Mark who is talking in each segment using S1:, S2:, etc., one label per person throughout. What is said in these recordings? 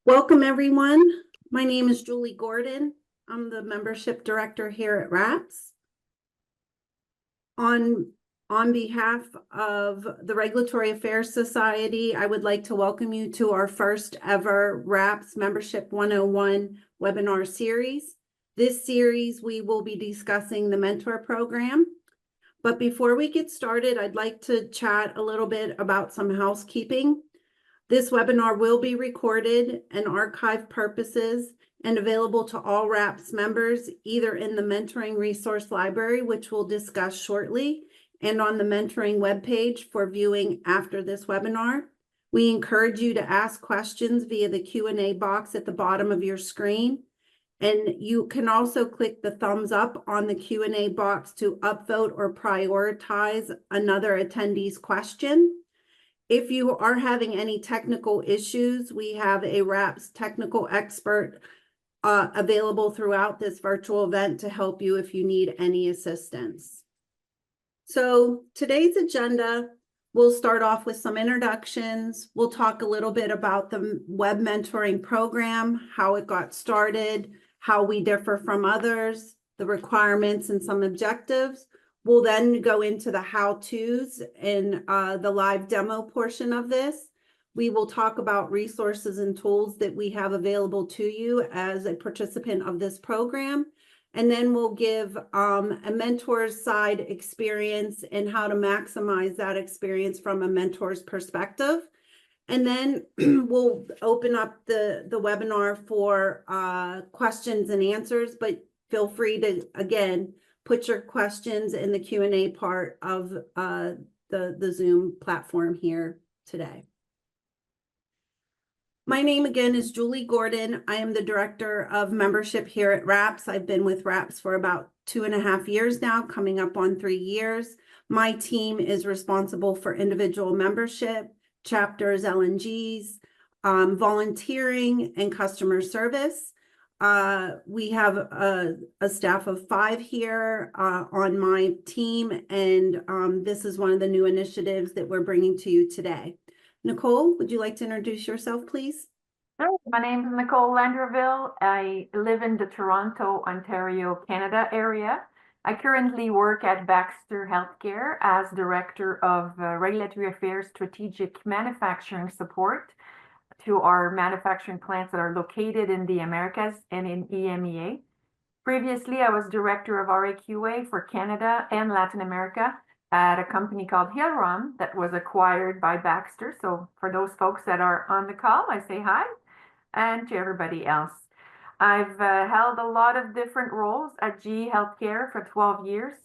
S1: Welcome, everyone. My name is Julie Gordon. I'm the membership director here at RAPS. On behalf of the Regulatory Affairs Society, I would like to welcome you to our first ever RAPS Membership 101 webinar series. This series, we will be discussing the mentor program. But before we get started, I'd like to chat a little bit about some housekeeping. This webinar will be recorded and archived purposes and available to all RAPS members, either in the Mentoring Resource Library, which we'll discuss shortly, and on the Mentoring webpage for viewing after this webinar. We encourage you to ask questions via the Q&A box at the bottom of your screen. And you can also click the thumbs up on the Q&A box to upvote or prioritize another attendee's question. If you are having any technical issues, we have a RAPS technical expert available throughout this virtual event to help you if you need any assistance. So today's agenda, we'll start off with some introductions. We'll talk a little bit about the web mentoring program, how it got started, how we differ from others, the requirements and some objectives. We'll then go into the how-tos in the live demo portion of this. We will talk about resources and tools that we have available to you as a participant of this program. And then we'll give a mentor's side experience and how to maximize that experience from a mentor's perspective. And then we'll open up the webinar for questions and answers, but feel free to, again, put your questions in the Q&A part of the Zoom platform here today. My name again is Julie Gordon. I am the Director of Membership here at RAPS. I've been with RAPS for about 2.5 years now, coming up on 3 years. My team is responsible for individual membership, chapters, LNGs, volunteering, and customer service. We have a staff of 5 here on my team, and this is one of the new initiatives that we're bringing to you today. Nicole, would you like to introduce yourself, please?
S2: Hi, my name is Nicole Landerville. I live in the Toronto, Ontario, Canada area. I currently work at Baxter Healthcare as Director of Regulatory Affairs Strategic Manufacturing Support to our manufacturing plants that are located in the Americas and in EMEA. Previously, I was Director of RAQA for Canada and Latin America at a company called Hillrom that was acquired by Baxter. So for those folks that are on the call, I say hi, and to everybody else. I've held a lot of different roles at GE Healthcare for 12 years,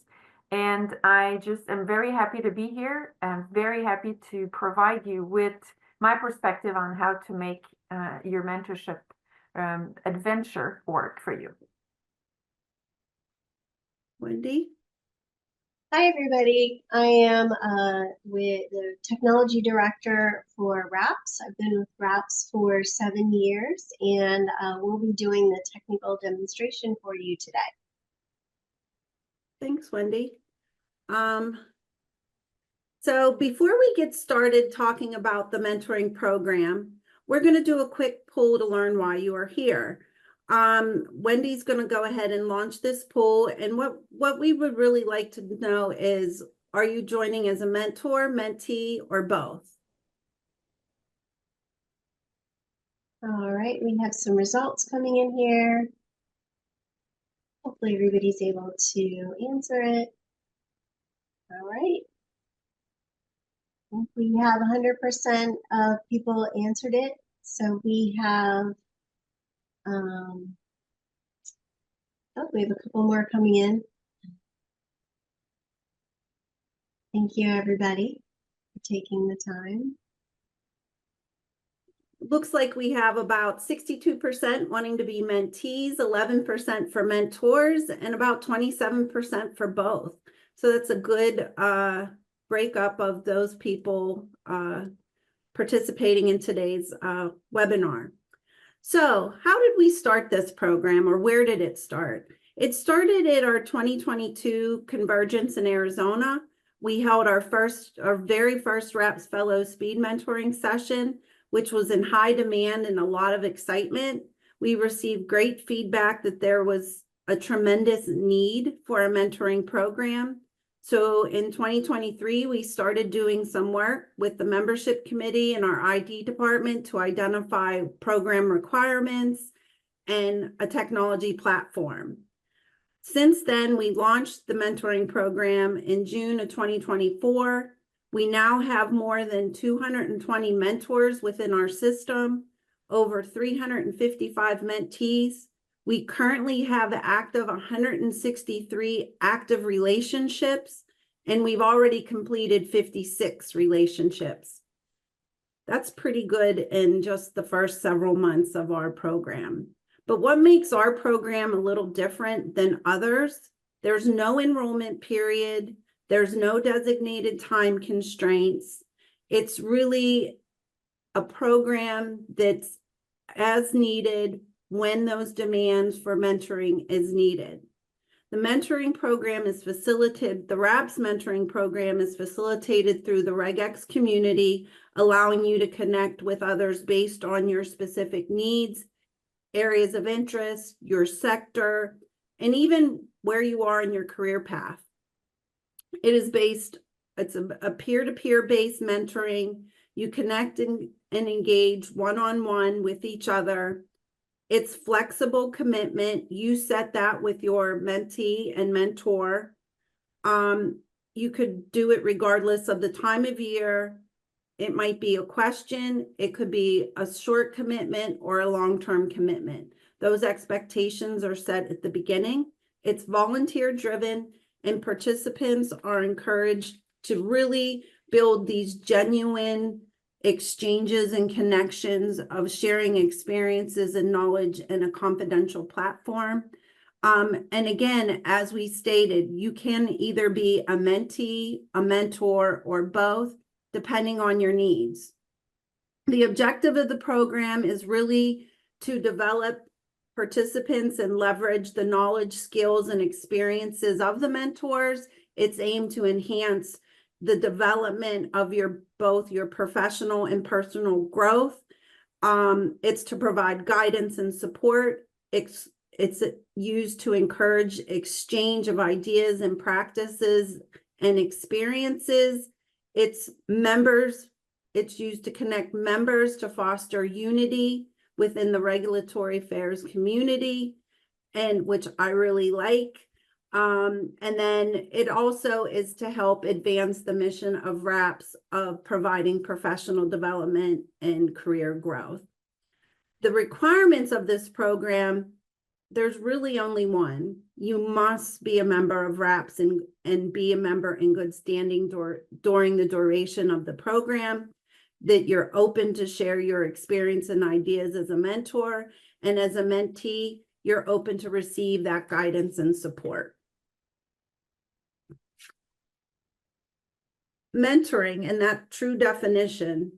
S2: and I just am very happy to be here. I'm very happy to provide you with my perspective on how to make your mentorship adventure work for you.
S1: Wendy?
S3: Hi, everybody. I am with the Technology Director for RAPS. I've been with RAPS for 7 years, and we'll be doing the technical demonstration for you today.
S1: Thanks, Wendy. So before we get started talking about the mentoring program, we're going to do a quick poll to learn why you are here. Wendy's going to go ahead and launch this poll, and what we would really like to know is, are you joining as a mentor, mentee, or both?
S3: All right, we have some results coming in here. Hopefully everybody's able to answer it. All right. We have 100% of people answered it. So we have, we have a couple more coming in. Thank you, everybody, for taking the time.
S1: Looks like we have about 62% wanting to be mentees, 11% for mentors, and about 27% for both. So that's a good breakup of those people participating in today's webinar. So how did we start this program, or where did it start? It started at our 2022 Convergence in Arizona. We held our very first RAPS Fellow Speed Mentoring session. which was in high demand and a lot of excitement. We received great feedback that there was a tremendous need for a mentoring program. So in 2023, we started doing some work with the membership committee and our ID department to identify program requirements and a technology platform. Since then, we launched the mentoring program in June of 2024. We now have more than 220 mentors within our system, over 355 mentees. We currently have active 163 active relationships, and we've already completed 56 relationships. That's pretty good in just the first several months of our program. But what makes our program a little different than others, there's no enrollment period, there's no designated time constraints. It's really a program that's as needed when those demands for mentoring is needed. The mentoring program is facilitated, the RAPS mentoring program is facilitated through the RegX community, allowing you to connect with others based on your specific needs, areas of interest, your sector, and even where you are in your career path. It's a peer-to-peer based mentoring. You connect and engage one-on-one with each other. It's flexible commitment. You set that with your mentee and mentor. You could do it regardless of the time of year. It might be a question. It could be a short commitment or a long-term commitment. Those expectations are set at the beginning. It's volunteer driven, and participants are encouraged to really build these genuine exchanges and connections of sharing experiences and knowledge in a confidential platform. And again, as we stated, you can either be a mentee, a mentor, or both, depending on your needs. The objective of the program is really to develop participants and leverage the knowledge, skills, and experiences of the mentors. It's aimed to enhance the development of both your professional and personal growth. It's to provide guidance and support. It's used to encourage exchange of ideas and practices and experiences. It's used to connect members to foster unity within the regulatory affairs community, and which I really like. And then it also is to help advance the mission of RAPS of providing professional development and career growth. The requirements of this program, there's really only one. You must be a member of RAPS and be a member in good standing during the duration of the program, that you're open to share your experience and ideas as a mentor, and as a mentee, you're open to receive that guidance and support. Mentoring, in that true definition,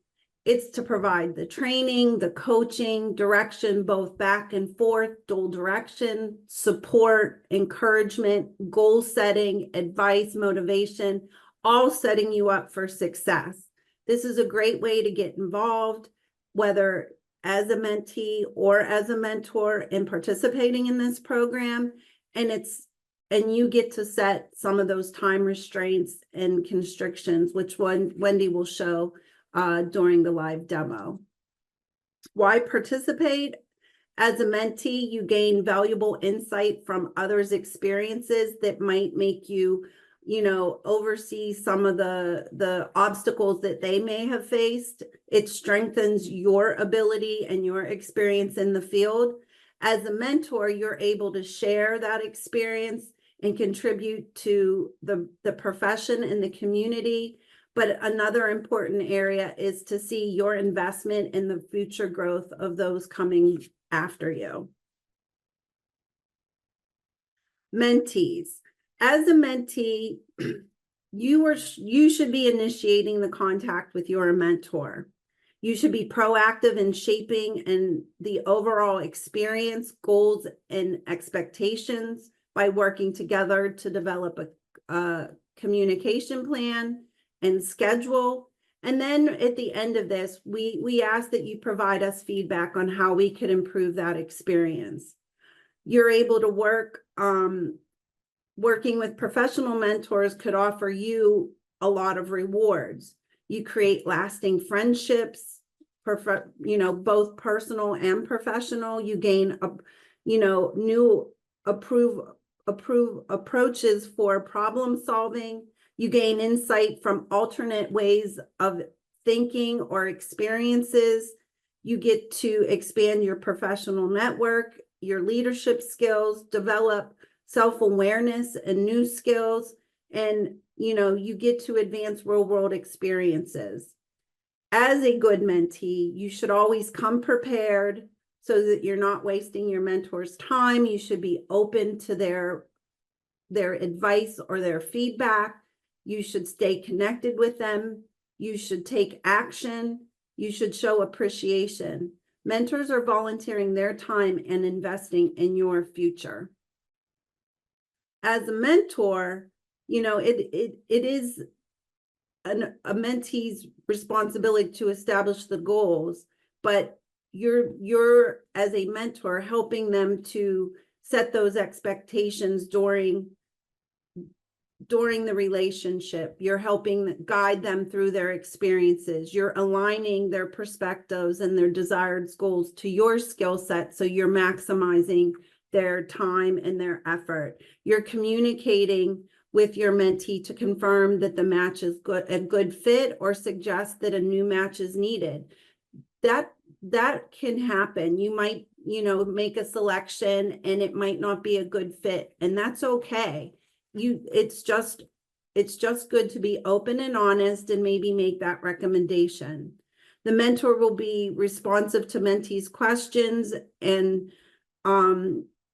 S1: it's to provide the training, the coaching, direction, both back and forth, dual direction, support, encouragement, goal setting, advice, motivation, all setting you up for success. This is a great way to get involved, whether as a mentee or as a mentor, in participating in this program. And you get to set some of those time restraints and constrictions, which Wendy will show during the live demo. Why participate? As a mentee, you gain valuable insight from others' experiences that might make you, oversee some of the obstacles that they may have faced. It strengthens your ability and your experience in the field. As a mentor, you're able to share that experience and contribute to the profession and the community. But another important area is to see your investment in the future growth of those coming after you. Mentees. As a mentee, you should be initiating the contact with your mentor. You should be proactive in shaping and the overall experience, goals, and expectations by working together to develop a communication plan and schedule. And then at the end of this, we ask that you provide us feedback on how we could improve that experience. You're able to working with professional mentors could offer you a lot of rewards. You create lasting friendships, both personal and professional. You gain, new approaches for problem solving. You gain insight from alternate ways of thinking or experiences. You get to expand your professional network, your leadership skills, develop self-awareness and new skills, and you get to advance real-world experiences. As a good mentee, you should always come prepared so that you're not wasting your mentor's time. You should be open to their advice or their feedback. You should stay connected with them. You should take action. You should show appreciation. Mentors are volunteering their time and investing in your future. As a mentor, it is a mentee's responsibility to establish the goals, but you're as a mentor helping them to set those expectations during the relationship. You're helping guide them through their experiences. You're aligning their perspectives and their desired goals to your skill set, so you're maximizing their time and their effort. You're communicating with your mentee to confirm that the match is a good fit, or suggest that a new match is needed. That can happen. You might, make a selection and it might not be a good fit, and that's okay. It's just good to be open and honest and maybe make that recommendation. The mentor will be responsive to mentee's questions and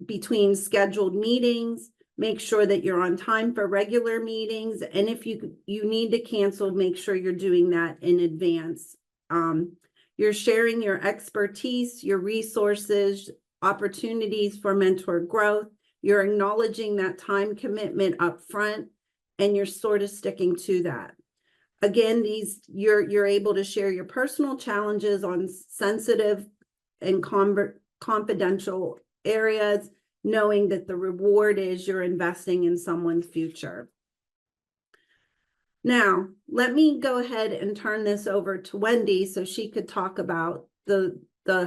S1: between scheduled meetings. Make sure that you're on time for regular meetings, and if you need to cancel, make sure you're doing that in advance. You're sharing your expertise, your resources, opportunities for mentor growth. You're acknowledging that time commitment up front, and you're sort of sticking to that. Again, you're able to share your personal challenges on sensitive and confidential areas, knowing that the reward is you're investing in someone's future. Now, let me go ahead and turn this over to Wendy so she could talk about the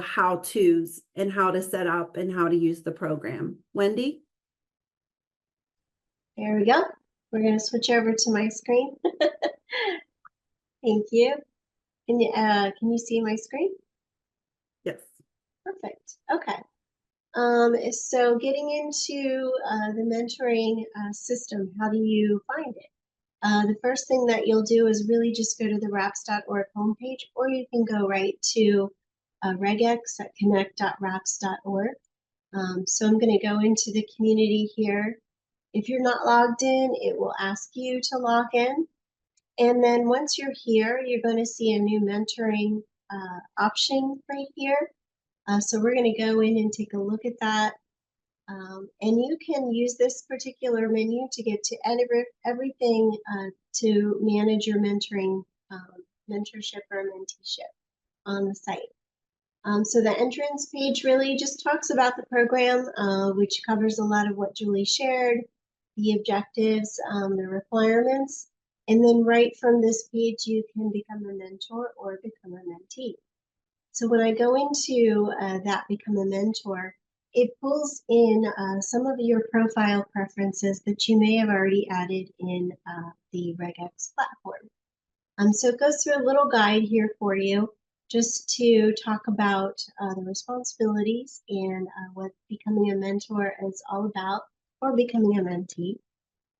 S1: how-tos and how to set up and how to use the program. Wendy?
S3: There we go. We're going to switch over to my screen. Thank you. Can you see my screen?
S1: Yes.
S3: Perfect. Okay. So getting into the mentoring system, how do you find it? The first thing that you'll do is really just go to the raps.org homepage, or you can go right to regex at connect.raps.org. So I'm going to go into the community here. If you're not logged in, it will ask you to log in. And then once you're here, you're going to see a new mentoring option right here. So we're going to go in and take a look at that. And you can use this particular menu to get to everything to manage your mentoring, mentorship or menteeship on the site. So the entrance page really just talks about the program, which covers a lot of what Julie shared, the objectives, the requirements, and then right from this page, you can become a mentor or become a mentee. So when I go into that become a mentor, it pulls in some of your profile preferences that you may have already added in the regex platform. So it goes through a little guide here for you just to talk about the responsibilities and what becoming a mentor is all about, or becoming a mentee.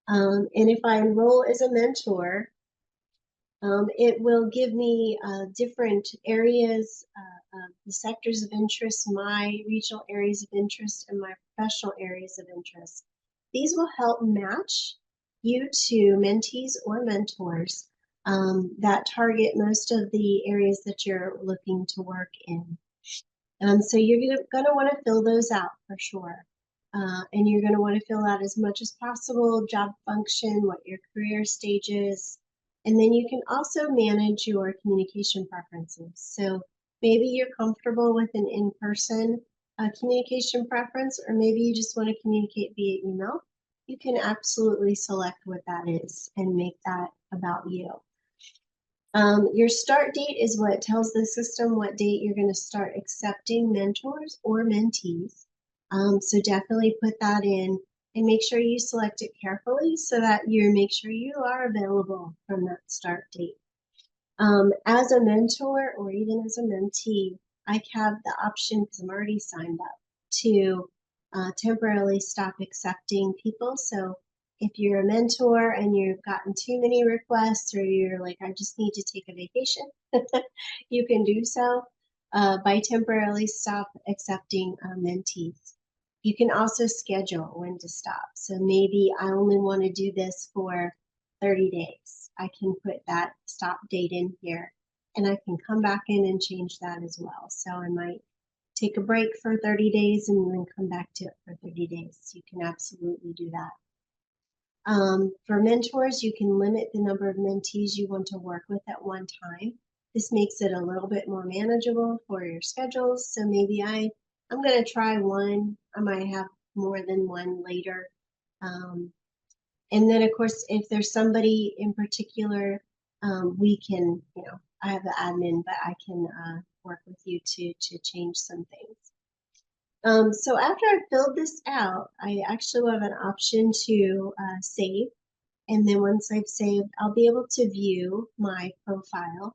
S3: And if I enroll as a mentor, it will give me different areas, the sectors of interest, my regional areas of interest, and my professional areas of interest. These will help match you to mentees or mentors that target most of the areas that you're looking to work in. So you're going to want to fill those out for sure. And you're going to want to fill out as much as possible, job function, what your career stage is, And then you can also manage your communication preferences. So maybe you're comfortable with an in-person communication preference, or maybe you just want to communicate via email. You can absolutely select what that is and make that about you. Your start date is what tells the system what date you're going to start accepting mentors or mentees. So definitely put that in and make sure you select it carefully so that you make sure you are available from that start date. As a mentor or even as a mentee, I have the option, because I'm already signed up, to temporarily stop accepting people. So if you're a mentor and you've gotten too many requests, or you're like, I just need to take a vacation, you can do so by temporarily stop accepting mentees. You can also schedule when to stop. So maybe I only want to do this for 30 days. I can put that stop date in here, and I can come back in and change that as well. So I might take a break for 30 days and then come back to it for 30 days. You can absolutely do that. For mentors, you can limit the number of mentees you want to work with at one time. This makes it a little bit more manageable for your schedules. So maybe I'm going to try one. I might have more than one later. And then, of course, if there's somebody in particular, we can, I have the admin, but I can work with you to change some things. So after I've filled this out, I actually have an option to save. And then once I've saved, I'll be able to view my profile.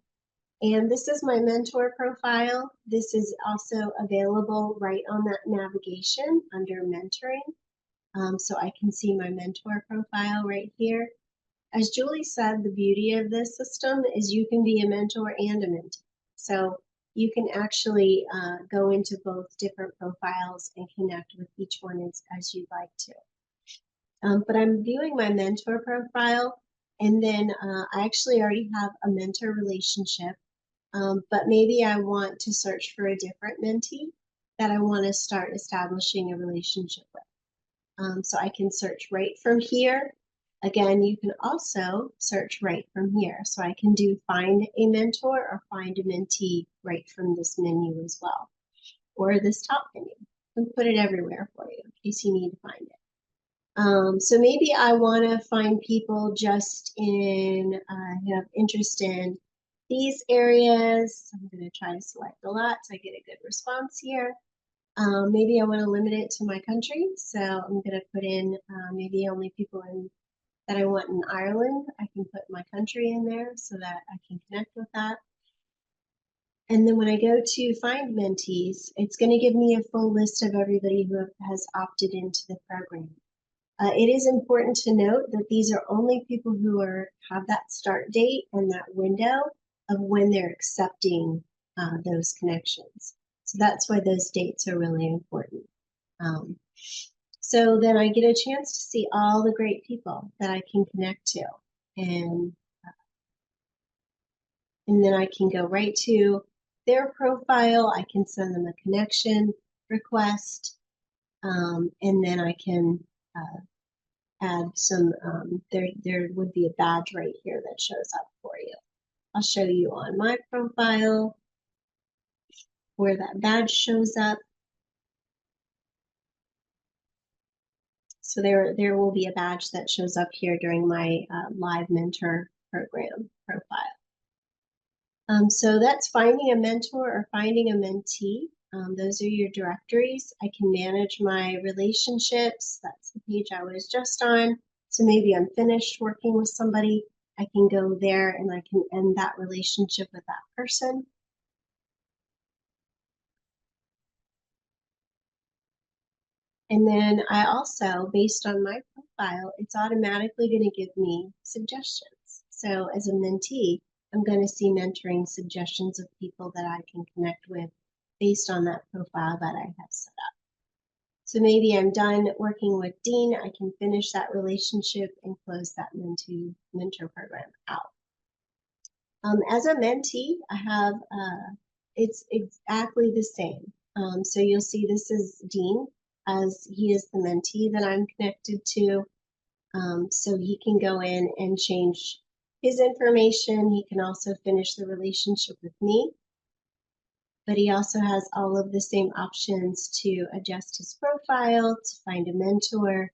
S3: And this is my mentor profile. This is also available right on that navigation under mentoring. So I can see my mentor profile right here. As Julie said, the beauty of this system is you can be a mentor and a mentee. So you can actually go into both different profiles and connect with each one as you'd like to. But I'm viewing my mentor profile, and then I actually already have a mentor relationship, but maybe I want to search for a different mentee that I want to start establishing a relationship with. So I can search right from here. Again, you can also search right from here. So I can do find a mentor or find a mentee right from this menu as well, or this top menu. And put it everywhere for you in case you need to find it. So maybe I want to find people just in, who have interest in these areas. I'm going to try to select a lot so I get a good response here. Maybe I want to limit it to my country. So I'm going to put in maybe only people that I want in Ireland. I can put my country in there so that I can connect with that. And then when I go to find mentees, it's going to give me a full list of everybody who has opted into the program. It is important to note that these are only people who have that start date and that window of when they're accepting those connections. So that's why those dates are really important. So then I get a chance to see all the great people that I can connect to. And then I can go right to their profile. I can send them a connection request. And then I can add some, there would be a badge right here that shows up for you. I'll show you on my profile where that badge shows up. So there will be a badge that shows up here during my live mentor program profile. So that's finding a mentor or finding a mentee. Those are your directories. I can manage my relationships. That's the page I was just on. So maybe I'm finished working with somebody. I can go there and I can end that relationship with that person. And then I also, based on my profile, it's automatically going to give me suggestions. So as a mentee, I'm going to see mentoring suggestions of people that I can connect with based on that profile that I have set up. So maybe I'm done working with Dean, I can finish that relationship and close that mentor program out. As a mentee, I have, it's exactly the same. So you'll see this is Dean, as he is the mentee that I'm connected to. So he can go in and change his information. He can also finish the relationship with me. But he also has all of the same options to adjust his profile, to find a mentor,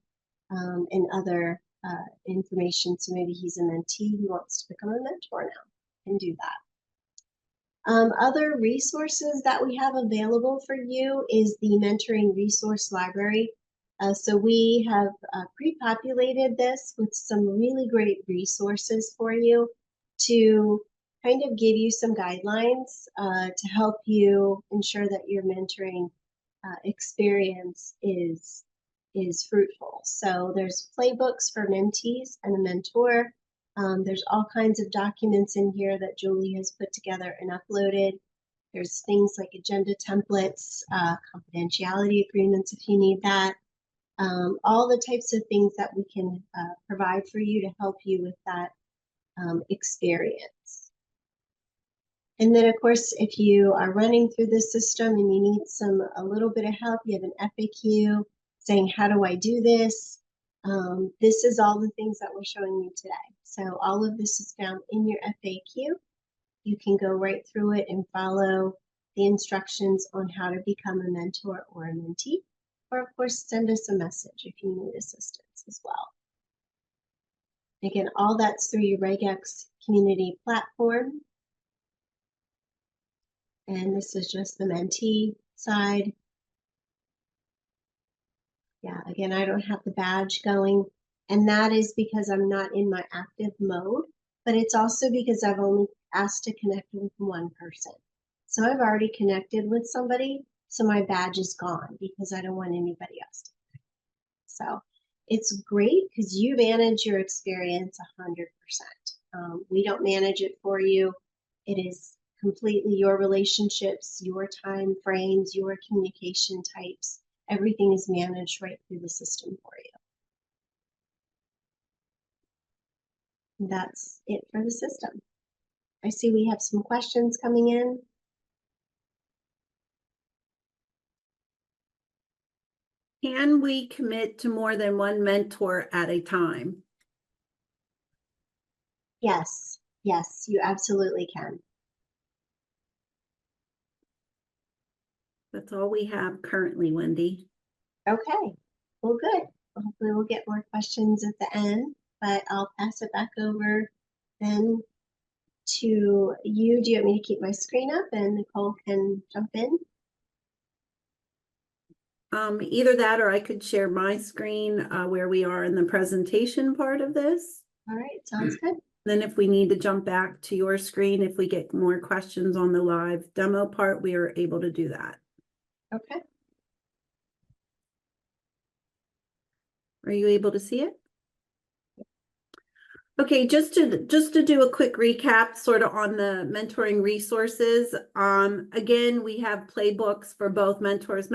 S3: and other information. So maybe he's a mentee who wants to become a mentor now, can do that. Other resources that we have available for you is the Mentoring Resource Library. So we have pre-populated this with some really great resources for you to kind of give you some guidelines to help you ensure that your mentoring experience is fruitful. So there's playbooks for mentees and a mentor. There's all kinds of documents in here that Julie has put together and uploaded. There's things like agenda templates, confidentiality agreements if you need that. All the types of things that we can provide for you to help you with that experience. And then of course, if you are running through the system and you need a little bit of help, you have an FAQ saying, how do I do this? This is all the things that we're showing you today. So all of this is found in your FAQ. You can go right through it and follow the instructions on how to become a mentor or a mentee. Or of course, send us a message if you need assistance as well. Again, all that's through your regex community platform. And this is just the mentee side. Yeah, again, I don't have the badge going, and that is because I'm not in my active mode, but it's also because I've only asked to connect with one person. So I've already connected with somebody, so my badge is gone because I don't want anybody else to connect. So it's great because you manage your experience 100%. We don't manage it for you. It is completely your relationships, your time frames, your communication types. Everything is managed right through the system for you. And that's it for the system. I see we have some questions coming in.
S1: Can we commit to more than one mentor at a time?
S3: Yes, yes, you absolutely can.
S1: That's all we have currently, Wendy.
S3: Okay, well, good. Hopefully we'll get more questions at the end, but I'll pass it back over then to you. Do you want me to keep my screen up and Nicole can jump in?
S1: Either that or I could share my screen where we are in the presentation part of this.
S3: All right, sounds good.
S1: Then if we need to jump back to your screen, if we get more questions on the live demo part, we are able to do that.
S3: Okay.
S1: Are you able to see it? Okay, just to do a quick recap sort of on the mentoring resources. Again, we have playbooks for both mentees,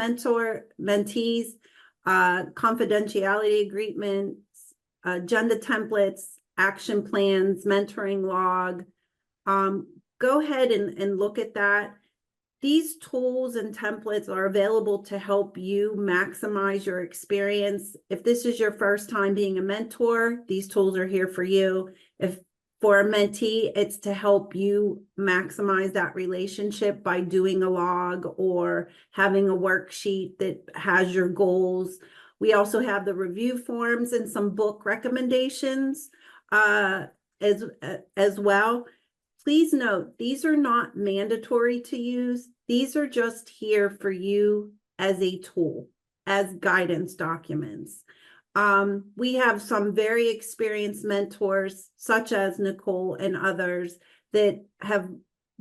S1: confidentiality agreements, agenda templates, action plans, mentoring log. Go ahead and look at that. These tools and templates are available to help you maximize your experience. If this is your first time being a mentor, these tools are here for you. If for a mentee, it's to help you maximize that relationship by doing a log or having a worksheet that has your goals. We also have the review forms and some book recommendations as well. Please note, these are not mandatory to use. These are just here for you as a tool, as guidance documents. We have some very experienced mentors, such as Nicole and others, that have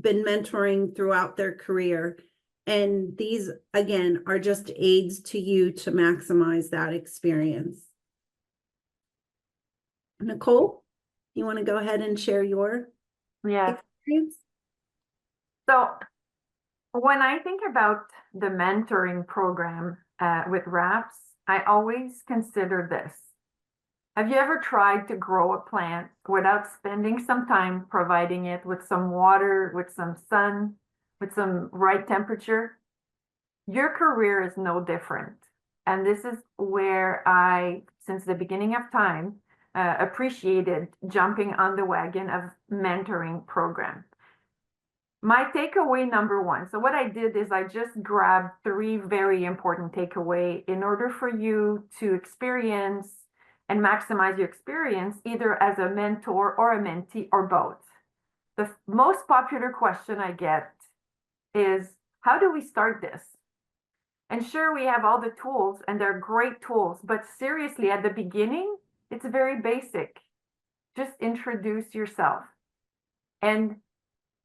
S1: been mentoring throughout their career. And these, again, are just aids to you to maximize that experience. Nicole, you want to go ahead and share your experience?
S2: So when I think about the mentoring program with RAPS, I always consider this. Have you ever tried to grow a plant without spending some time providing it with some water, with some sun, with some right temperature? Your career is no different. And this is where since the beginning of time, appreciated jumping on the wagon of mentoring program. My takeaway number one. So what I did is I just grabbed 3 very important takeaway in order for you to experience and maximize your experience either as a mentor or a mentee or both. The most popular question I get is, how do we start this? And sure, we have all the tools and they're great tools, but seriously, at the beginning, it's very basic. Just introduce yourself. And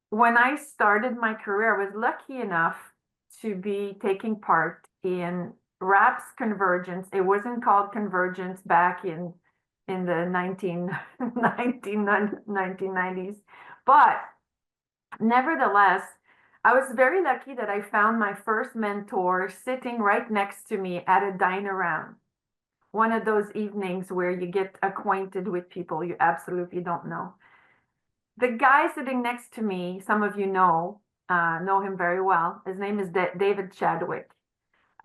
S2: when I started my career, I was lucky enough to be taking part in RAPS Convergence. It wasn't called Convergence back in the 1990s. But nevertheless, I was very lucky that I found my first mentor sitting right next to me at a dine around. One of those evenings where you get acquainted with people you absolutely don't know. The guy sitting next to me, some of you know him very well. His name is David Chadwick.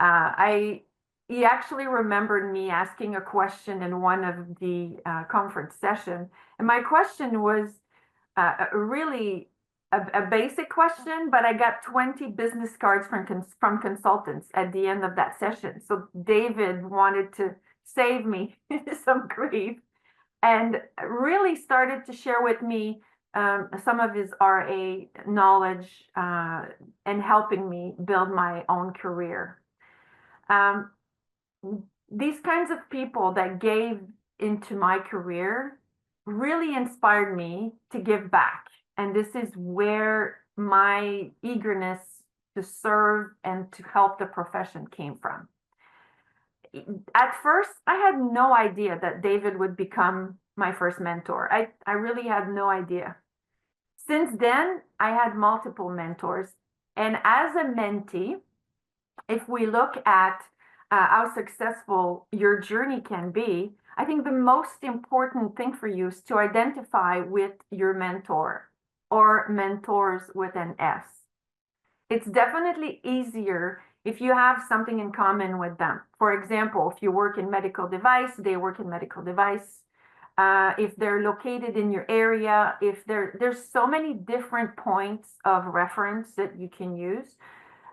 S2: He actually remembered me asking a question in one of the conference session. And my question was really a basic question, but I got 20 business cards from consultants at the end of that session. So David wanted to save me some grief and really started to share with me some of his RA knowledge and helping me build my own career. These kinds of people that gave into my career really inspired me to give back. And this is where my eagerness to serve and to help the profession came from. At first, I had no idea that David would become my first mentor. I really had no idea. Since then, I had multiple mentors. And as a mentee, if we look at how successful your journey can be, I think the most important thing for you is to identify with your mentor or mentors with an S. It's definitely easier if you have something in common with them. For example, if you work in medical device, they work in medical device. If they're located in your area, if there's so many different points of reference that you can use.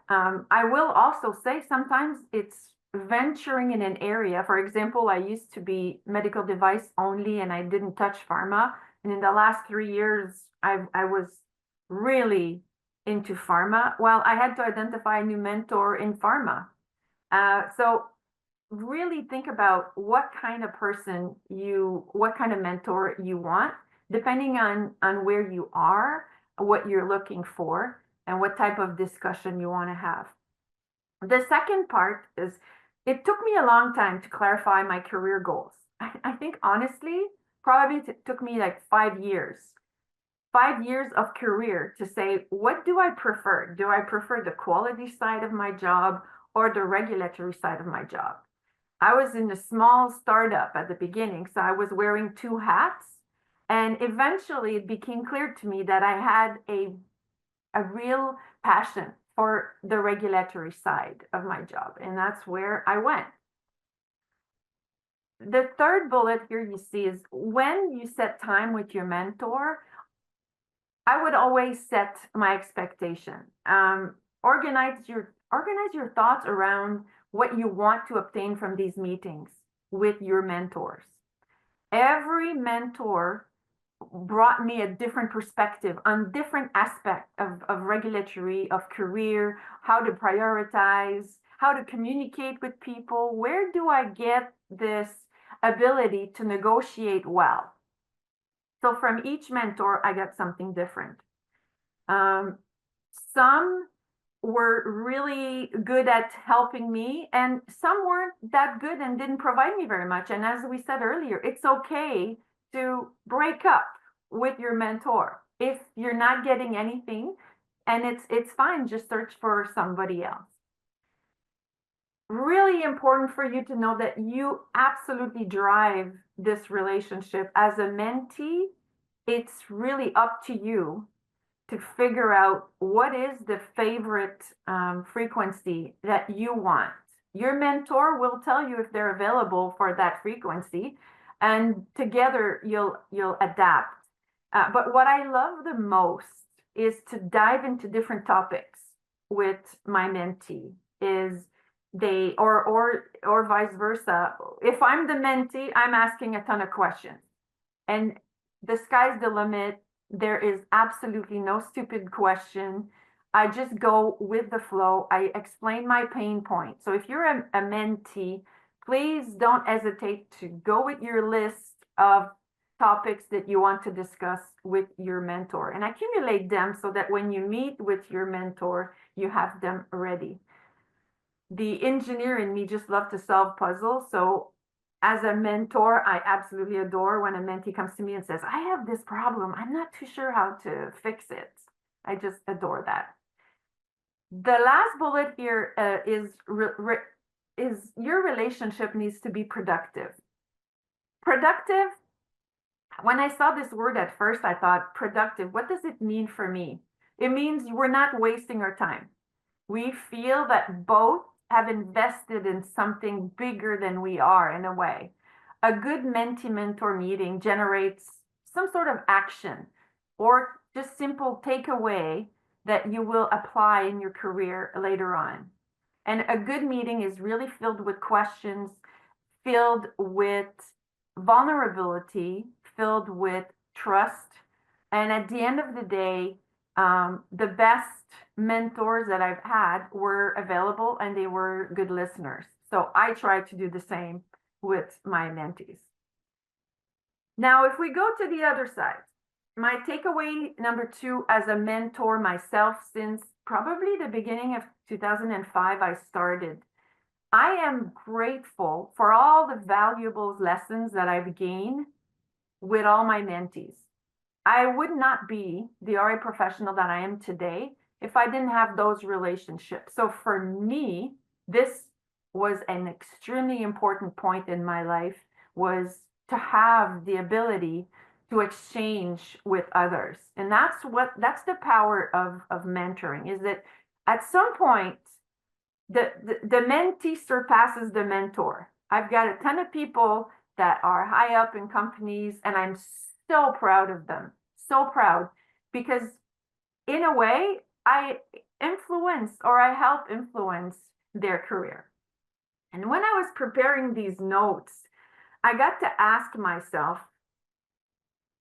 S2: I will also say sometimes it's venturing in an area. For example, I used to be medical device only and I didn't touch pharma. And in the last 3 years, I was really into pharma. Well, I had to identify a new mentor in pharma. So really think about what kind of person what kind of mentor you want, depending on where you are, what you're looking for, and what type of discussion you want to have. The second part is, it took me a long time to clarify my career goals. I think honestly, probably it took me like 5 years. 5 years of career to say, what do I prefer? Do I prefer the quality side of my job or the regulatory side of my job? I was in a small startup at the beginning, so I was wearing 2 hats. And eventually it became clear to me that I had a real passion for the regulatory side of my job. And that's where I went. The third bullet here you see is, when you set time with your mentor, I would always set my expectation. Organize your thoughts around what you want to obtain from these meetings with your mentors. Every mentor brought me a different perspective on different aspects of regulatory, of career, how to prioritize, how to communicate with people. Where do I get this ability to negotiate well? So from each mentor, I got something different. Some were really good at helping me, and some weren't that good and didn't provide me very much. And as we said earlier, it's okay to break up with your mentor if you're not getting anything, and it's fine. Just search for somebody else. Really important for you to know that you absolutely drive this relationship. As a mentee, it's really up to you to figure out what is the favorite frequency that you want. Your mentor will tell you if they're available for that frequency. and together you'll adapt. But what I love the most is to dive into different topics with my mentee. Is they or vice versa. If I'm the mentee, I'm asking a ton of questions, and the sky's the limit. There is absolutely no stupid question. I just go with the flow. I explain my pain point. So if you're a mentee, please don't hesitate to go with your list of topics that you want to discuss with your mentor and accumulate them so that when you meet with your mentor, you have them ready. The engineer in me just love to solve puzzles. So as a mentor, I absolutely adore when a mentee comes to me and says, I have this problem. I'm not too sure how to fix it. I just adore that. The last bullet here is your relationship needs to be productive. Productive, when I saw this word at first, I thought, productive, what does it mean for me? It means we're not wasting our time. We feel that both have invested in something bigger than we are in a way. A good mentee-mentor meeting generates some sort of action or just simple takeaway that you will apply in your career later on. And a good meeting is really filled with questions, filled with vulnerability, filled with trust. And at the end of the day, the best mentors that I've had were available and they were good listeners. So I try to do the same with my mentees. Now, if we go to the other side, my takeaway number 2 as a mentor myself, since probably the beginning of 2005, I started. I am grateful for all the valuable lessons that I've gained with all my mentees. I would not be the RA professional that I am today if I didn't have those relationships. So for me, this was an extremely important point in my life, was to have the ability to exchange with others. And that's the power of mentoring, is that at some point, the mentee surpasses the mentor. I've got a ton of people that are high up in companies, and I'm so proud of them. So proud, because in a way, I influence or I help influence their career. And when I was preparing these notes, I got to ask myself,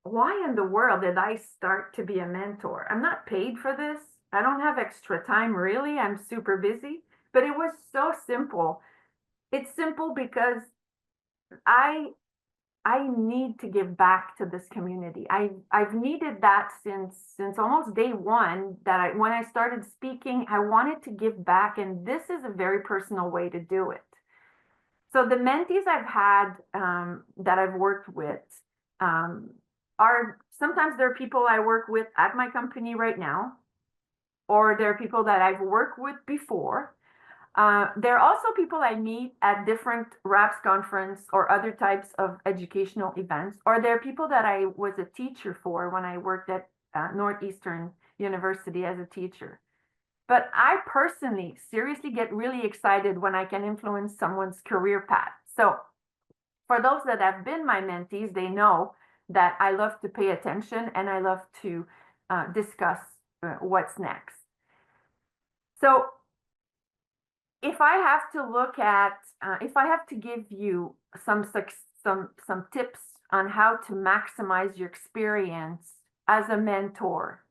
S2: why in the world did I start to be a mentor? I'm not paid for this. I don't have extra time, really. I'm super busy. But it was so simple. It's simple because I need to give back to this community. I've needed that since almost day one, that when I started speaking, I wanted to give back, and this is a very personal way to do it. So the mentees I've had that I've worked with are sometimes they're people I work with at my company right now, or they're people that I've worked with before. There are also people I meet at different RAPS conference or other types of educational events, or there are people that I was a teacher for when I worked at Northeastern University as a teacher. But I personally seriously get really excited when I can influence someone's career path. So for those that have been my mentees, they know that I love to pay attention and I love to discuss what's next. So if I have to look at, if I have to give you some tips on how to maximize your experience as a mentor,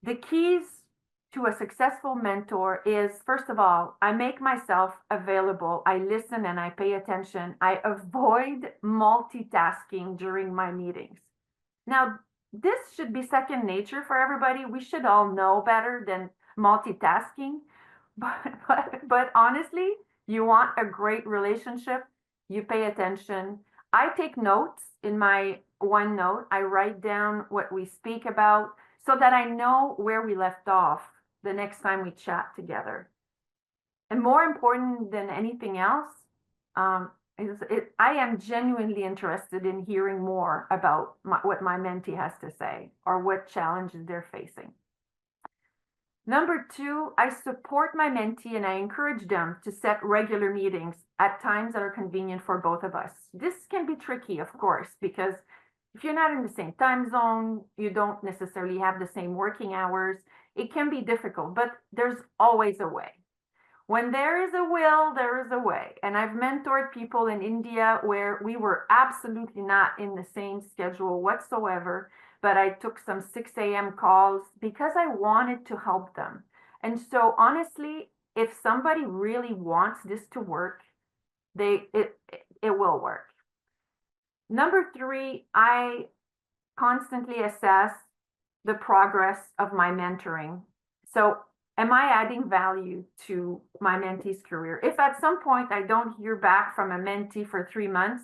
S2: the keys to a successful mentor is, first of all, I make myself available. I listen and I pay attention. I avoid multitasking during my meetings. Now, this should be second nature for everybody. We should all know better than multitasking. But honestly, you want a great relationship, you pay attention. I take notes in my OneNote. I write down what we speak about so that I know where we left off the next time we chat together. And more important than anything else, I am genuinely interested in hearing more about what my mentee has to say or what challenges they're facing. Number two, I support my mentee and I encourage them to set regular meetings at times that are convenient for both of us. This can be tricky, of course, because if you're not in the same time zone, you don't necessarily have the same working hours. It can be difficult, but there's always a way. When there is a will, there is a way. And I've mentored people in India where we were absolutely not in the same schedule whatsoever, but I took some 6 a.m. calls because I wanted to help them. And so honestly, if somebody really wants this to work, it will work. Number three, I constantly assess the progress of my mentoring. So am I adding value to my mentee's career? If at some point I don't hear back from a mentee for 3 months,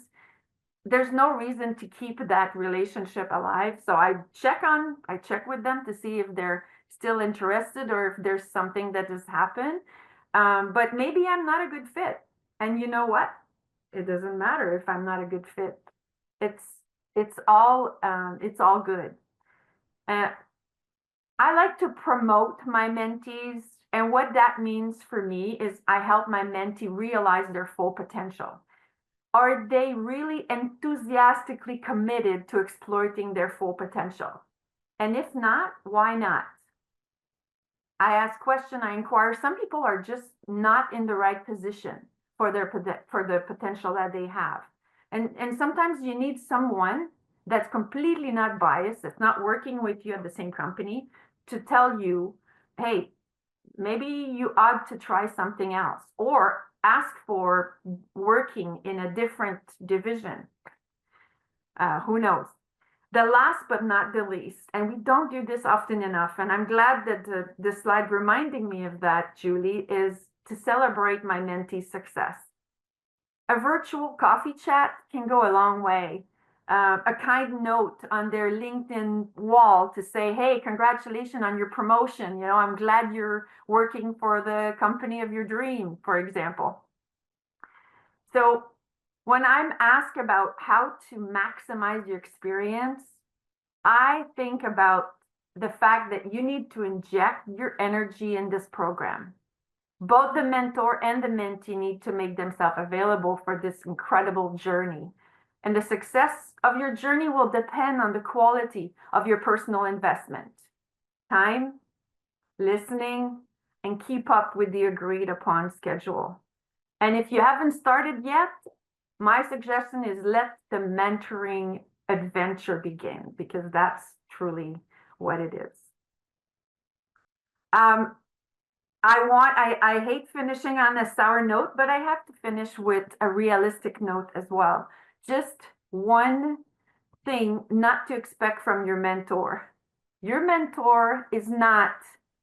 S2: there's no reason to keep that relationship alive. So I check with them to see if they're still interested or if there's something that has happened. But maybe I'm not a good fit. And you know what? It doesn't matter if I'm not a good fit. It's all good. I like to promote my mentees, and what that means for me is I help my mentee realize their full potential. Are they really enthusiastically committed to exploiting their full potential? And if not, why not? I ask questions, I inquire. Some people are just not in the right position for the potential that they have. And sometimes you need someone that's completely not biased, that's not working with you at the same company, to tell you, hey, maybe you ought to try something else, or ask for working in a different division. Who knows? The last but not the least, and we don't do this often enough, and I'm glad that the slide reminding me of that, Julie, is to celebrate my mentee's success. A virtual coffee chat can go a long way. A kind note on their LinkedIn wall to say, hey, congratulations on your promotion. You know, I'm glad you're working for the company of your dream, for example. So when I'm asked about how to maximize your experience, I think about the fact that you need to inject your energy in this program. Both the mentor and the mentee need to make themselves available for this incredible journey. And the success of your journey will depend on the quality of your personal investment. Time, listening, and keep up with the agreed upon schedule. And if you haven't started yet, my suggestion is let the mentoring adventure begin, because that's truly what it is. I hate finishing on a sour note, but I have to finish with a realistic note as well. Just one thing not to expect from your mentor. Your mentor is not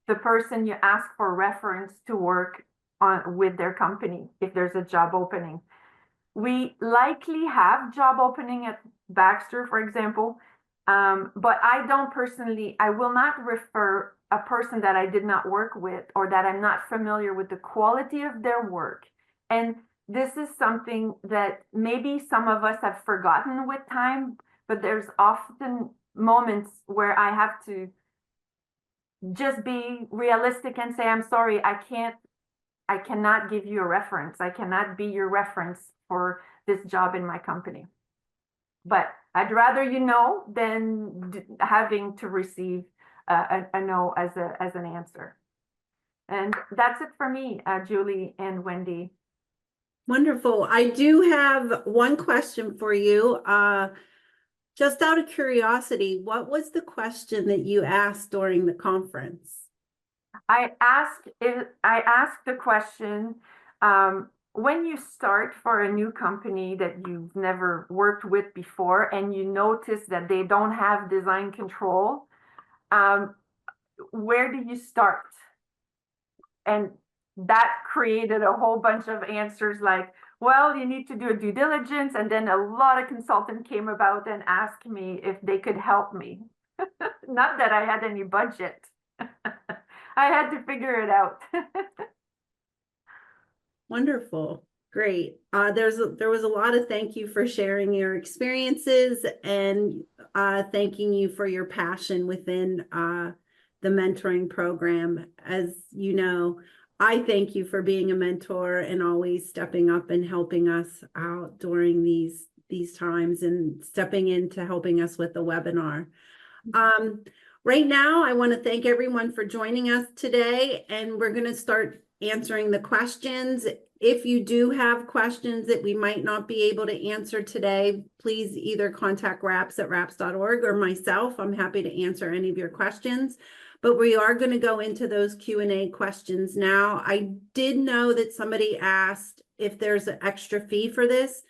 S2: the person you ask for reference to work on with their company if there's a job opening. We likely have job opening at Baxter, for example, but I will not refer a person that I did not work with or that I'm not familiar with the quality of their work. And this is something that maybe some of us have forgotten with time, but there's often moments where I have to just be realistic and say, I'm sorry, I cannot give you a reference. I cannot be your reference for this job in my company. But I'd rather you know than having to receive a no as an answer. And that's it for me, Julie and Wendy.
S1: Wonderful. I do have one question for you. Just out of curiosity, what was the question that you asked during the conference?
S2: I asked the question, when you start for a new company that you've never worked with before and you notice that they don't have design control, where do you start? And that created a whole bunch of answers like, well, you need to do a due diligence. And then a lot of consultants came about and asked me if they could help me. Not that I had any budget. I had to figure it out.
S1: Wonderful. Great. There was a lot of thank you for sharing your experiences and thanking you for your passion within the mentoring program. As you know, I thank you for being a mentor and always stepping up and helping us out during these times and stepping into helping us with the webinar. Right now, I want to thank everyone for joining us today, and we're going to start answering the questions. If you do have questions that we might not be able to answer today, please either contact RAPS at raps.org or myself. I'm happy to answer any of your questions, but we are going to go into those Q&A questions now. I did know that somebody asked if there's an extra fee for this.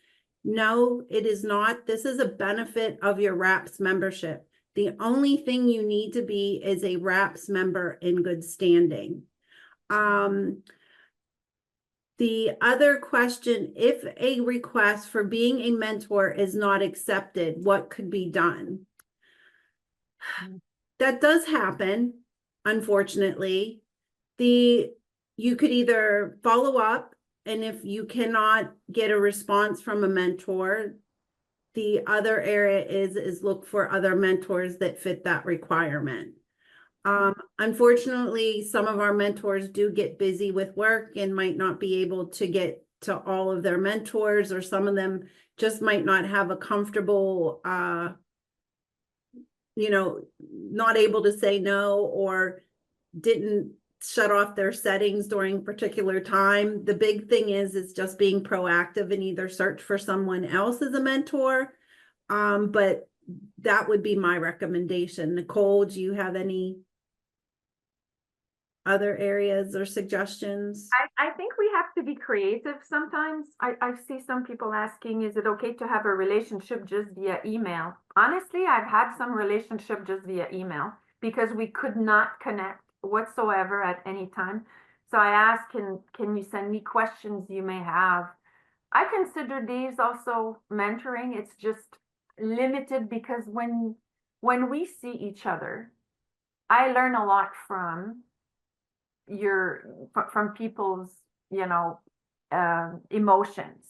S1: No, it is not. This is a benefit of your RAPS membership. The only thing you need to be is a RAPS member in good standing. The other question, if a request for being a mentor is not accepted, what could be done? That does happen, unfortunately. You could either follow up, and if you cannot get a response from a mentor, the other area is look for other mentors that fit that requirement. Unfortunately, some of our mentors do get busy with work and might not be able to get to all of their mentors, or some of them just might not have a comfortable, not able to say no, or didn't shut off their settings during a particular time. The big thing is just being proactive and either search for someone else as a mentor. But that would be my recommendation. Nicole, do you have any other areas or suggestions?
S2: I think we have to be creative sometimes. I see some people asking, is it okay to have a relationship just via email? Honestly, I've had some relationship just via email because we could not connect whatsoever at any time. So I asked, can you send me questions you may have? I consider these also mentoring. It's just limited because when we see each other, I learn a lot from people's emotions,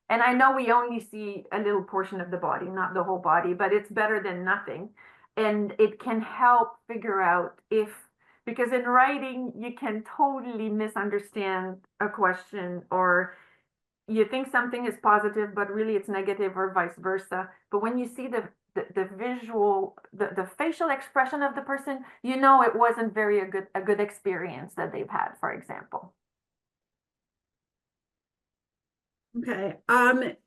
S2: and I know we only see a little portion of the body, not the whole body, but it's better than nothing, and it can help figure out because in writing you can totally misunderstand a question, or you think something is positive but really it's negative, or vice versa. But when you see the visual, the facial expression of the person, it wasn't a good experience that they've had, for example.
S1: Okay. I'm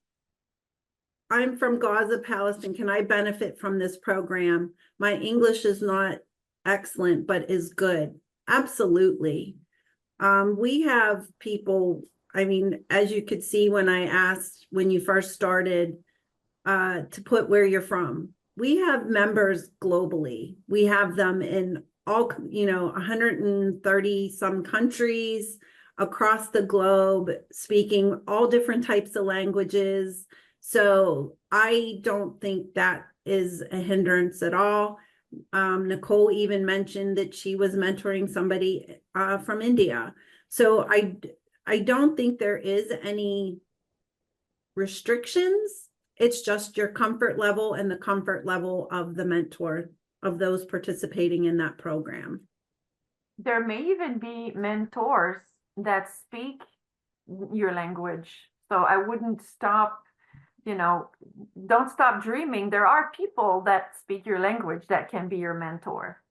S1: from Gaza, Palestine. Can I benefit from this program? My English is not excellent, but is good. Absolutely. We have people, I mean, as you could see when I asked when you first started, to put where you're from. We have members globally. We have them in all, 130 some countries across the globe, speaking all different types of languages. So I don't think that is a hindrance at all. Nicole even mentioned that she was mentoring somebody from India. So I don't think there is any restrictions. It's just your comfort level and the comfort level of the mentor, of those participating in that program.
S2: There may even be mentors that speak your language. So I wouldn't stop, don't stop dreaming. There are people that speak your language that can be your mentor.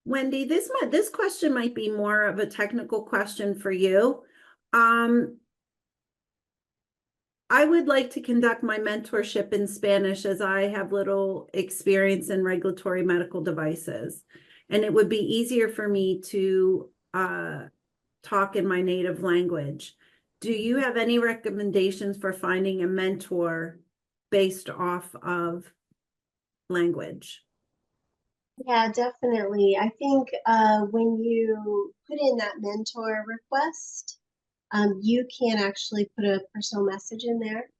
S1: Wendy, this question might be more of a technical question for you. I would like to conduct my mentorship in Spanish, as I have little experience in regulatory medical devices, and it would be easier for me to talk in my native language. Do you have any recommendations for finding a mentor based off of language?
S3: Yeah, definitely. I think when you put in that mentor request, you can actually put a personal message in there.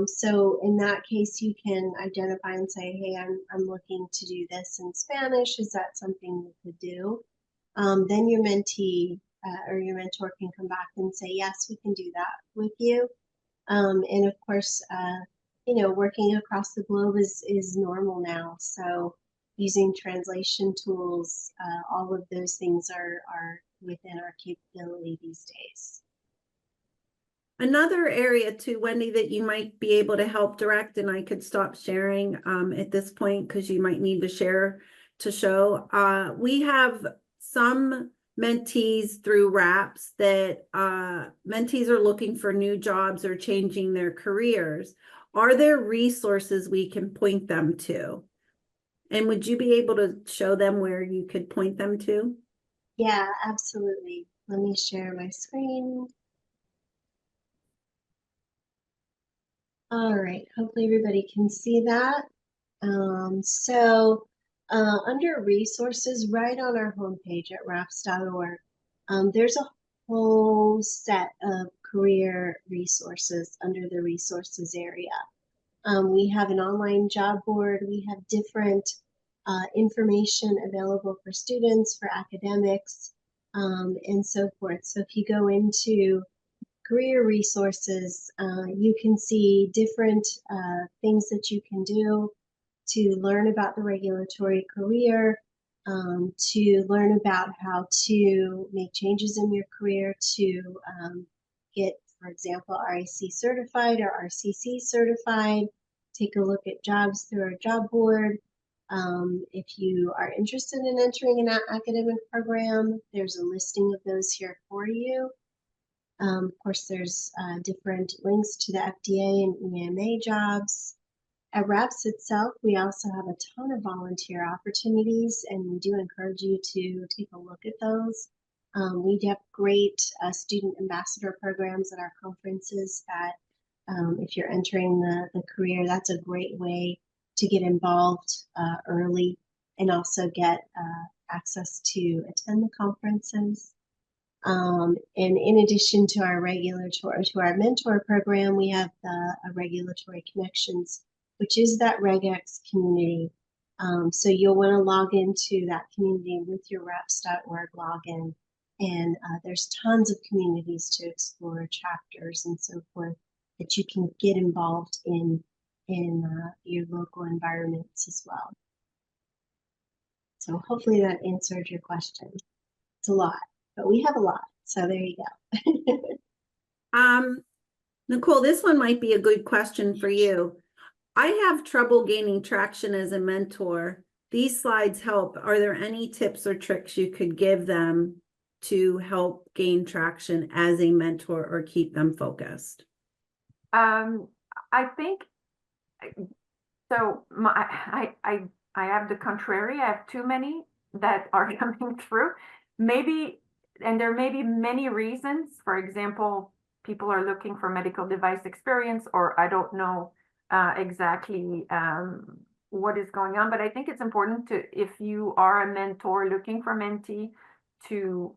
S3: So in that case, you can identify and say, hey, I'm looking to do this in Spanish. Is that something you could do? Then your mentee or your mentor can come back and say, yes, we can do that with you. And of course, working across the globe is normal now. So using translation tools. All of those things are within our capability these days.
S1: Another area too, Wendy, that you might be able to help direct, and I could stop sharing at this point because you might need to share to show. We have some mentees through RAPS that mentees are looking for new jobs or changing their careers. Are there resources we can point them to? And would you be able to show them where you could point them to?
S3: Yeah, absolutely. Let me share my screen. All right, hopefully everybody can see that. Under resources, right on our homepage at raps.org, there's a whole set of career resources under the resources area. We have an online job board. We have different information available for students, for academics, and so forth. So if you go into career resources, you can see different things that you can do to learn about the regulatory career, to learn about how to make changes in your career to get, for example, RAC certified or RCC certified. Take a look at jobs through our job board. If you are interested in entering an academic program, there's a listing of those here for you. Of course, there's different links to the FDA and EMA jobs. At RAPS itself, we also have a ton of volunteer opportunities, and we do encourage you to take a look at those. We have great student ambassador programs at our conferences that if you're entering the career, that's a great way to get involved early and also get access to attend the conferences. And in addition to our mentor program, we have the Regulatory Connections, which is that regex community. So you'll want to log into that community with your raps.org login. And there's tons of communities to explore, chapters and so forth, that you can get involved in your local environments as well. So hopefully that answered your question. It's a lot, but we have a lot. So there you go.
S1: Nicole, this one might be a good question for you. I have trouble gaining traction as a mentor. These slides help. Are there any tips or tricks you could give them to help gain traction as a mentor or keep them focused?
S2: I think so. I have the contrary. I have too many that are coming through. Maybe, and there may be many reasons. For example, people are looking for medical device experience, or I don't know exactly what is going on. But I think it's important to, if you are a mentor looking for mentee, to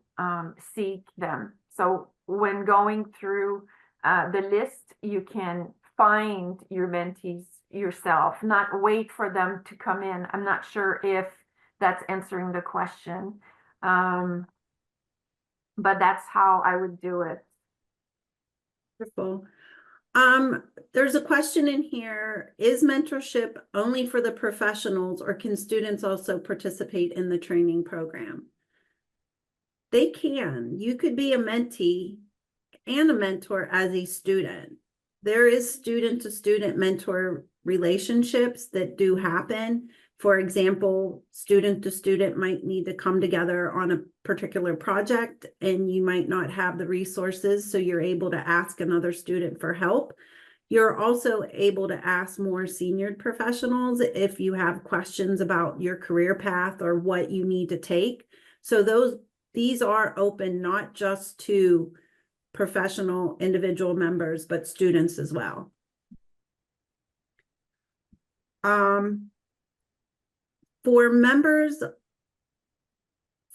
S2: seek them. So when going through the list, you can find your mentees yourself, not wait for them to come in. I'm not sure if that's answering the question, but that's how I would do it.
S1: Wonderful. There's a question in here. Is mentorship only for the professionals, or can students also participate in the training program? They can. You could be a mentee and a mentor as a student. There is student-to-student mentor relationships that do happen. For example, student-to-student might need to come together on a particular project, and you might not have the resources, so you're able to ask another student for help. You're also able to ask more senior professionals if you have questions about your career path or what you need to take. So these are open not just to professional individual members, but students as well. For members,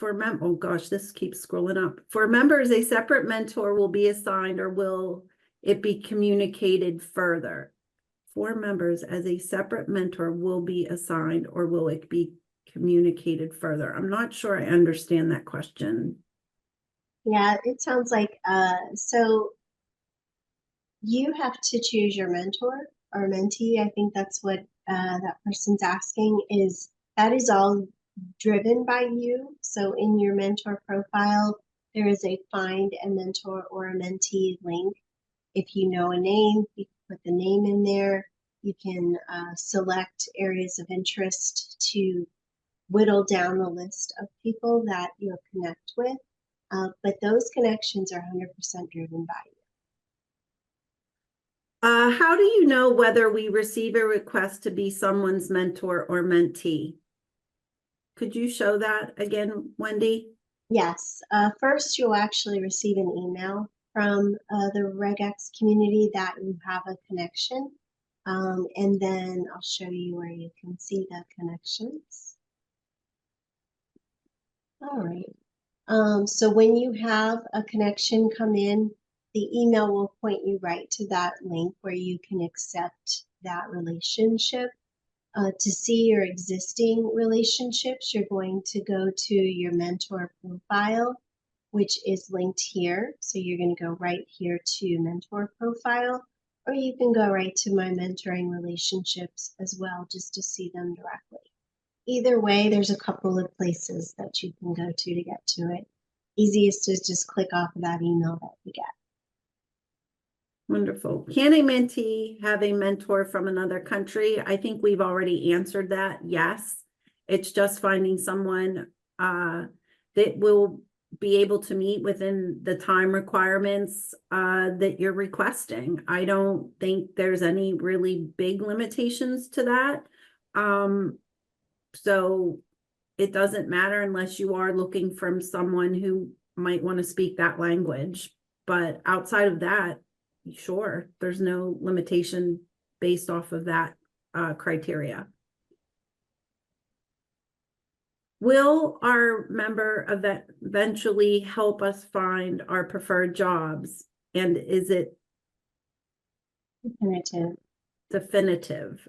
S1: oh gosh, this keeps scrolling up. For members, a separate mentor will be assigned, or will it be communicated further? For members, as a separate mentor will be assigned, or will it be communicated further? I'm not sure I understand that question.
S3: Yeah, it sounds like, so you have to choose your mentor or mentee. I think that's what that person's asking is, That is all driven by you. So in your mentor profile, there is a find a mentor or a mentee link. If you know a name, you can put the name in there. You can select areas of interest to whittle down the list of people that you'll connect with. But those connections are 100% driven by you.
S1: How do you know whether we receive a request to be someone's mentor or mentee? Could you show that again, Wendy?
S3: Yes. First, you'll actually receive an email from the regex community that you have a connection. And then I'll show you where you can see the connections. All right. So when you have a connection come in, the email will point you right to that link where you can accept that relationship. To see your existing relationships, you're going to go to your mentor profile, which is linked here. So you're going to go right here to mentor profile, or you can go right to my mentoring relationships as well, just to see them directly. Either way, there's a couple of places that you can go to get to it. Easiest is just click off of that email that you get.
S1: Wonderful. Can a mentee have a mentor from another country? I think we've already answered that. Yes. It's just finding someone that will be able to meet within the time requirements that you're requesting. I don't think there's any really big limitations to that. So it doesn't matter unless you are looking from someone who might want to speak that language. But outside of that, sure, there's no limitation based off of that criteria. Will our member eventually help us find our preferred jobs? And is it definitive?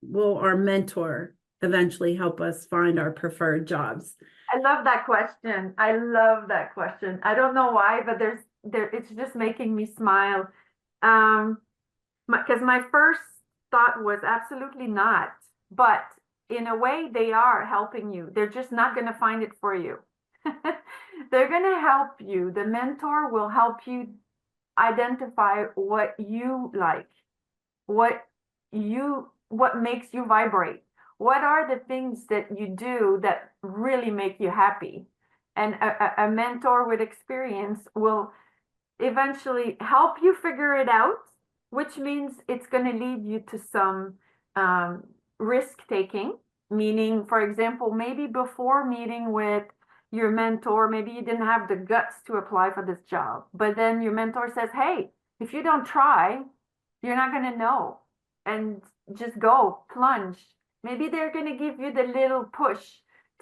S1: Will our mentor eventually help us find our preferred jobs?
S2: I love that question. I love that question. I don't know why, but it's just making me smile. Because my first thought was absolutely not, but in a way they are helping you. They're just not going to find it for you. They're going to help you. The mentor will help you identify what you like, what makes you vibrate. What are the things that you do that really make you happy? And a mentor with experience will eventually help you figure it out, which means it's going to lead you to some risk taking, meaning, for example, maybe before meeting with your mentor, maybe you didn't have the guts to apply for this job, but then your mentor says, hey, if you don't try, you're not going to know, and just go plunge. Maybe they're going to give you the little push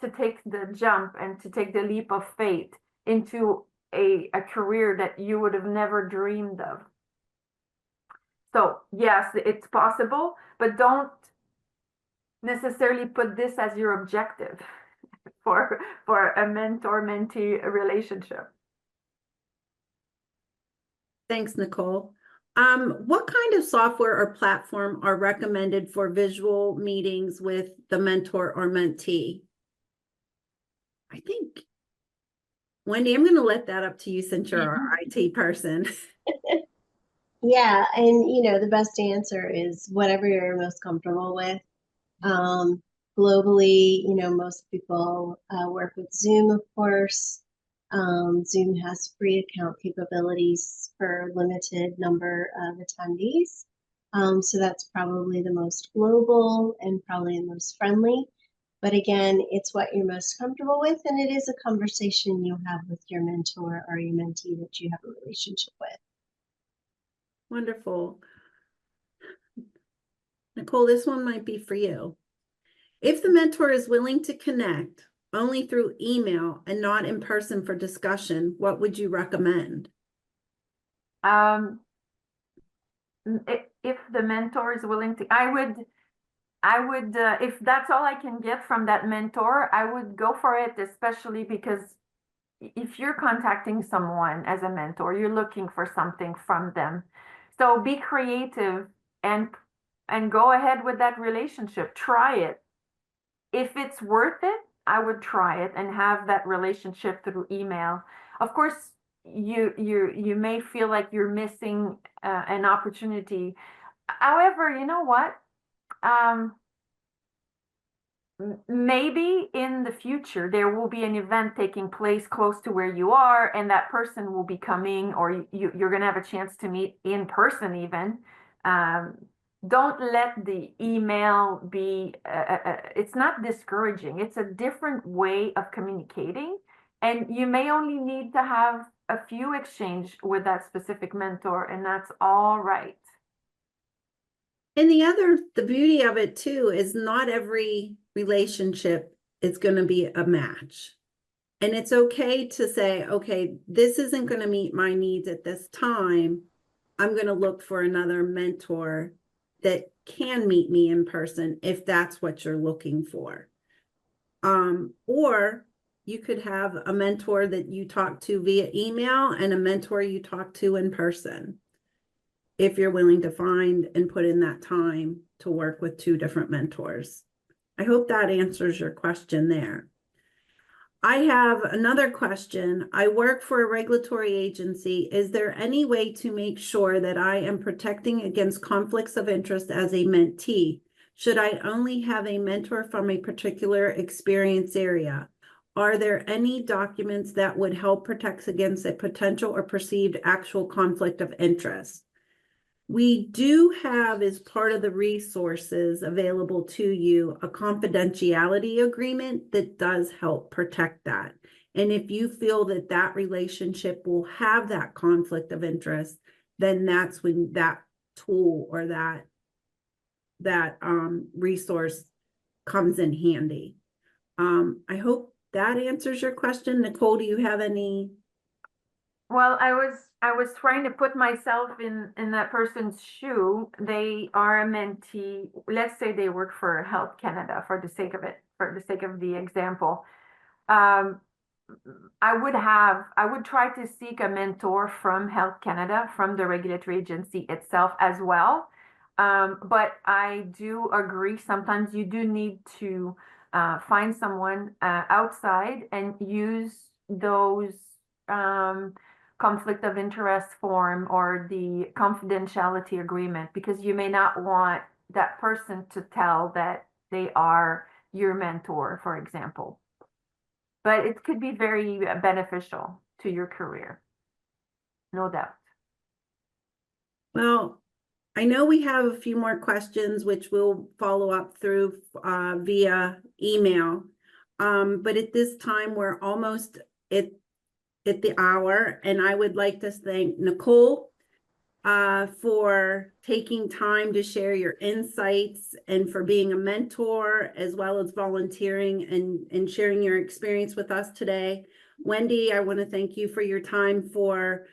S2: to take the jump and to take the leap of faith into a career that you would have never dreamed of. So yes, it's possible, but don't necessarily put this as your objective for a mentor-mentee relationship.
S1: Thanks, Nicole. What kind of software or platform are recommended for visual meetings with the mentor or mentee? I think, Wendy, I'm going to let that up to you since you're our IT person.
S3: Yeah, and the best answer is whatever you're most comfortable with. Globally, most people work with Zoom, of course. Zoom has free account capabilities for a limited number of attendees. So that's probably the most global and probably the most friendly. But again, it's what you're most comfortable with, and it is a conversation you'll have with your mentor or your mentee that you have a relationship with.
S1: Wonderful. Nicole, this one might be for you. If the mentor is willing to connect only through email and not in person for discussion, what would you recommend?
S2: If the mentor is willing to, I would, if that's all I can get from that mentor, I would go for it, especially because if you're contacting someone as a mentor, you're looking for something from them. So be creative and go ahead with that relationship. Try it. if it's worth it, I would try it and have that relationship through email. Of course, you may feel like you're missing an opportunity. However, you know what? Maybe in the future there will be an event taking place close to where you are, and that person will be coming, or you're going to have a chance to meet in person even. Don't let the email be, it's not discouraging. It's a different way of communicating, and you may only need to have a few exchange with that specific mentor, and that's all right.
S1: And the beauty of it too is not every relationship is going to be a match. And it's okay to say, okay, this isn't going to meet my needs at this time. I'm going to look for another mentor that can meet me in person if that's what you're looking for. Or you could have a mentor that you talk to via email and a mentor you talk to in person, if you're willing to find and put in that time to work with two different mentors. I hope that answers your question there. I have another question. I work for a regulatory agency. Is there any way to make sure that I am protecting against conflicts of interest as a mentee? Should I only have a mentor from a particular experience area? Are there any documents that would help protect against a potential or perceived actual conflict of interest? We do have, as part of the resources available to you, a confidentiality agreement that does help protect that. And if you feel that that relationship will have that conflict of interest, then that's when that tool or that resource comes in handy. I hope that answers your question. Nicole, do you have any?
S2: Well, I was trying to put myself in that person's shoe. They are a mentee. Let's say they work for Health Canada, for the sake of it, for the sake of the example. I would try to seek a mentor from Health Canada, from the regulatory agency itself as well. But I do agree, sometimes you do need to find someone outside and use those conflict of interest form or the confidentiality agreement, because you may not want that person to tell that they are your mentor, for example. But it could be very beneficial to your career, no doubt.
S1: Well, I know we have a few more questions, which we'll follow up through via email. But at this time, we're almost at the hour, and I would like to thank Nicole for taking time to share your insights and for being a mentor, as well as volunteering and sharing your experience with us today. Wendy, I want to thank you for your time for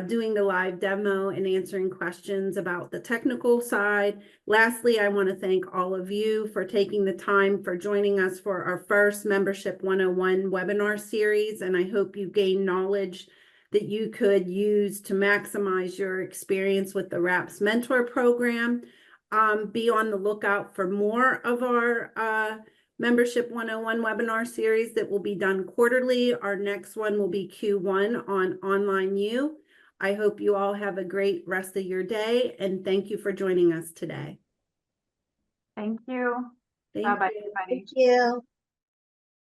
S1: doing the live demo and answering questions about the technical side. Lastly, I want to thank all of you for taking the time for joining us for our first Membership 101 webinar series, and I hope you gain knowledge that you could use to maximize your experience with the RAPS Mentor Program. Be on the lookout for more of our Membership 101 webinar series that will be done quarterly. Our next one will be Q1 on Online U. I hope you all have a great rest of your day, and thank you for joining us today.
S2: Thank you.
S1: Thank
S2: Bye-bye,
S1: you.
S2: everybody.
S3: Thank you.